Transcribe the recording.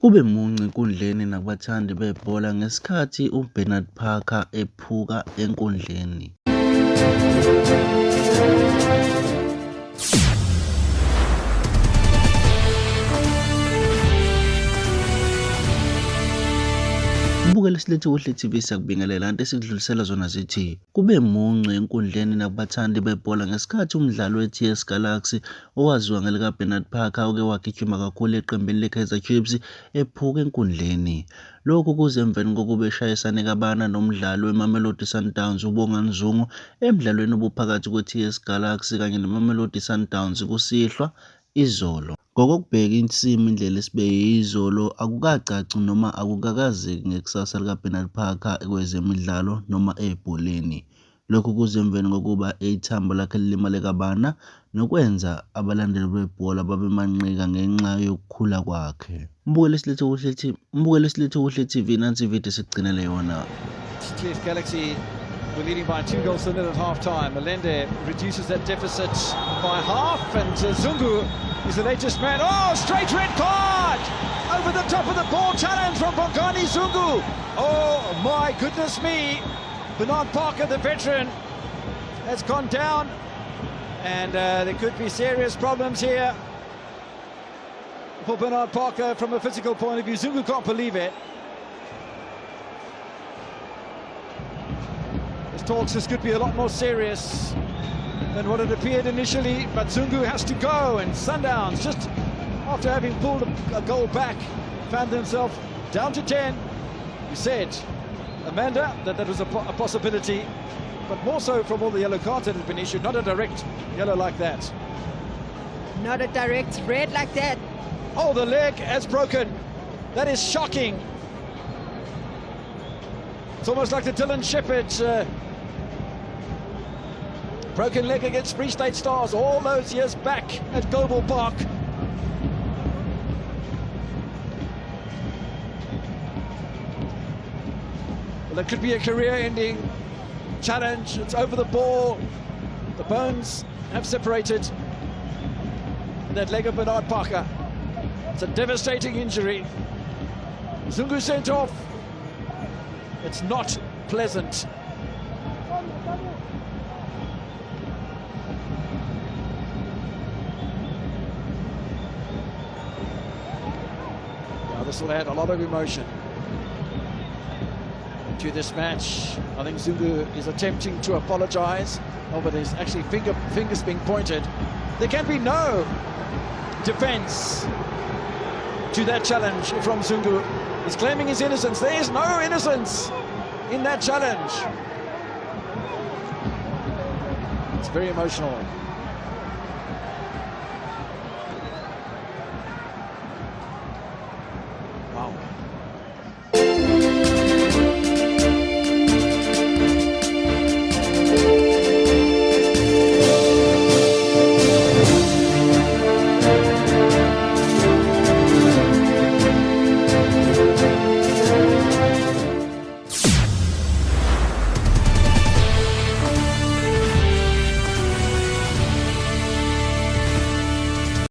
Kube munca enkundleni nakubathandi bebhola ngesikhathi uBernard Parker ephuka enkundleni. Ubukela isilethu kuhle TV siyakubingelela anti esikudlulisela zona zithi kube munca enkundleni nakubathandi bebhola ngesikhathi umdlalo weTS Galaxy owaziwa ngelikaBernad Parker oke wagijima kakhulu eqembini leKaizer Chiefs ephuka enkundleni. Lokhu kuze emveni kokuba eshayisane kabana nomdlalo weMamelodi Sundowns uBongani Zungu emdlalweni obuphakathi kweTS Galaxy kanye neMamelodi Sundowns kusihlwa izolo. Ngokubheka insimi indlela esibe yizolo akukacaci noma akukakazeki ngekusasa likaBernard Parker kwezemidlalo noma ebholeni. Lokhu kuze emveni kokuba ithambo lakhe lilimale kabana nokwenza abalandeli bebhola babe manqika ngenxa yokukhula kwakhe. Mbukele isilethu kuhle TV nansi ividiyo sigcinele yona. TS Galaxy were leading by 2 goals to nil at half-time. Malende reduces that deficit by half, and Zungu is the latest man. Oh, straight red card! Over the top of the ball, challenge from Bongani Zungu. Oh, my goodness me. Bernard Parker, the veteran, has gone down, and there could be serious problems here for Bernard Parker from a physical point of view. Zungu can't believe it. Talks this could be a lot more serious than what it appeared initially, but Zungu has to go, and Sundowns, just after having pulled a goal back, found themselves down to 10. You said, Amanda, that was a possibility, but more so from all the yellow cards that had been issued, not a direct yellow like that. Not a direct red like that. Oh, the leg has broken. That is shocking. It's almost like the Dylan Shepherd broken leg against Free State Stars all those years back at Global Park. Well, that could be a career-ending challenge. It's over the ball. The bones have separated. And that leg of Bernard Parker. It's a devastating injury. Zungu sent off. It's not pleasant. Now this will add a lot of emotion to this match. I think Zungu is attempting to apologize. Oh, but there's actually fingers being pointed. There can be no defense to that challenge from Zungu. He's claiming his innocence. There is no innocence in that challenge. It's very emotional.